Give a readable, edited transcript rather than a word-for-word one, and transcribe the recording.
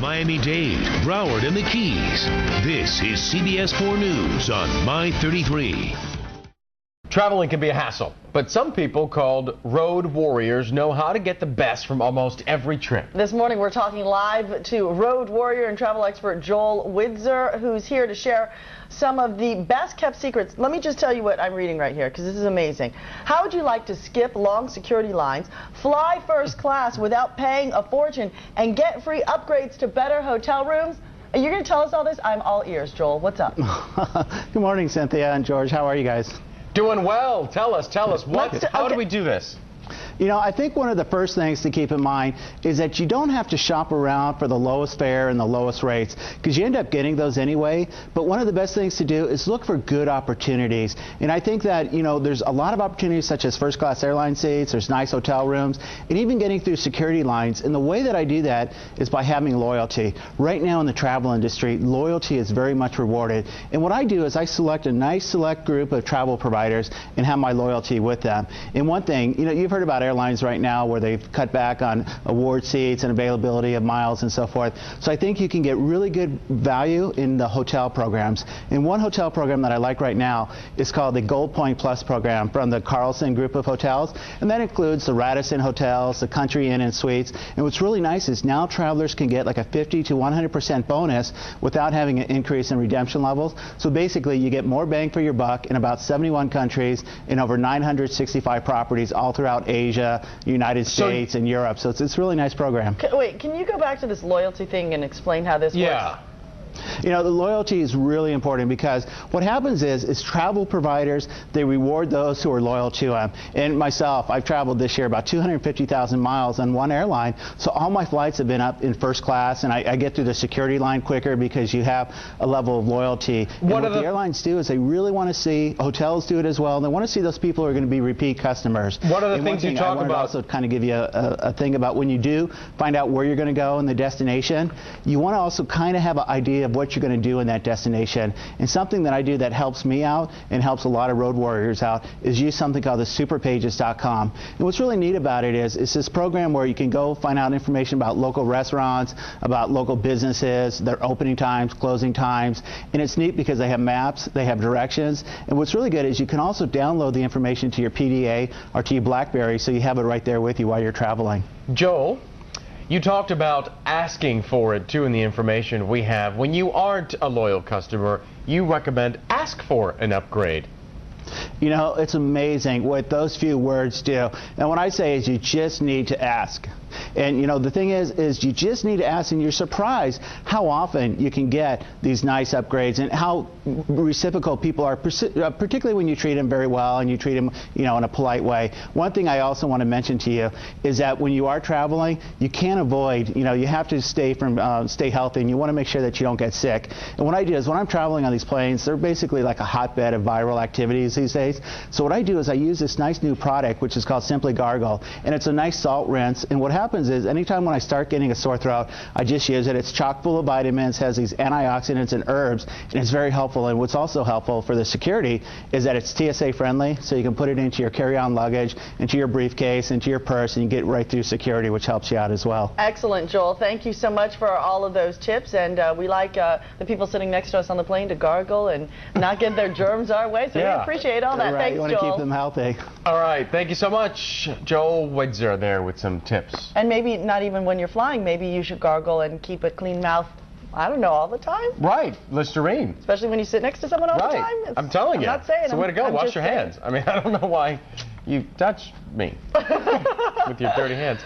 Miami-Dade, Broward, and the Keys. This is CBS 4 News on My 33. Traveling can be a hassle, but some people called road warriors know how to get the best from almost every trip. This morning we're talking live to road warrior and travel expert Joel Widzer, who's here to share some of the best kept secrets. Let me just tell you what I'm reading right here, because this is amazing. How would you like to skip long security lines, fly first class without paying a fortune, and get free upgrades to better hotel rooms? You're going to tell us all this? I'm all ears. Joel, what's up? Good morning, Cynthia and George. How are you guys? Doing well. Tell us. How do we do this? You know, I think one of the first things to keep in mind is that you don't have to shop around for the lowest fare and the lowest rates, because you end up getting those anyway. But one of the best things to do is look for good opportunities. And I think that, you know, there's a lot of opportunities such as first class airline seats, there's nice hotel rooms, and even getting through security lines. And the way that I do that is by having loyalty. Right now in the travel industry, loyalty is very much rewarded. And what I do is I select a nice select group of travel providers and have my loyalty with them. And one thing, you know, you've heard about airlines right now where they've cut back on award seats and availability of miles and so forth. So I think you can get really good value in the hotel programs. And one hotel program that I like right now is called the Gold Point Plus program from the Carlson group of hotels. And that includes the Radisson hotels, the Country Inn and Suites. And what's really nice is now travelers can get like a 50 to 100% bonus without having an increase in redemption levels. So basically you get more bang for your buck in about 71 countries in over 965 properties all throughout Asia, United States, and Europe. So it's a really nice program. Wait, can you go back to this loyalty thing and explain how this works? You know, the loyalty is really important because what happens is travel providers, they reward those who are loyal to them. And myself, I've traveled this year about 250,000 miles on one airline, so all my flights have been up in first class, and I get through the security line quicker because you have a level of loyalty. And what the airlines do is they really want to see, hotels do it as well, and they want to see those people who are going to be repeat customers. What are the things you talk about? I also kind of give you a thing about when you do find out where you're going to go and the destination, you want to also kind of have an idea of what you're going to do in that destination. And something that I do that helps me out and helps a lot of road warriors out is use something called the superpages.com. And what's really neat about it is it's this program where you can go find out information about local restaurants, about local businesses, their opening times, closing times. And it's neat because they have maps, they have directions. And what's really good is you can also download the information to your PDA or to your BlackBerry so you have it right there with you while you're traveling. Joel, you talked about asking for it too in the information we have. When you aren't a loyal customer, you recommend ask for an upgrade. You know, it's amazing what those few words do. And what I say is you just need to ask. And, you know, the thing is you just need to ask, and you're surprised how often you can get these nice upgrades and how reciprocal people are, particularly when you treat them very well and you treat them, you know, in a polite way. One thing I also want to mention to you is that when you are traveling, you can't avoid, you know, you have to stay healthy, and you want to make sure that you don't get sick. And what I do is when I'm traveling on these planes, they're basically like a hotbed of viral activities these days. So what I do is I use this nice new product, which is called Simply Gargle, and it's a nice salt rinse. And what happens is anytime when I start getting a sore throat, I just use it. It's chock full of vitamins, has these antioxidants and herbs, and it's very helpful. And what's also helpful for the security is that it's TSA friendly, so you can put it into your carry-on luggage, into your briefcase, into your purse, and you get right through security, which helps you out as well. Excellent, Joel. Thank you so much for all of those tips. And we like the people sitting next to us on the plane to gargle and not get their germs our way, so we appreciate all that. Right. Thanks, you want to keep them healthy. All right. Thank you so much. Joel Widzer there with some tips. And maybe not even when you're flying, maybe you should gargle and keep a clean mouth, I don't know, all the time? Right. Listerine. Especially when you sit next to someone all the time. I'm telling you. I'm not saying. It's the way to go. Wash your hands. I mean, I don't know why you touch me with your dirty hands.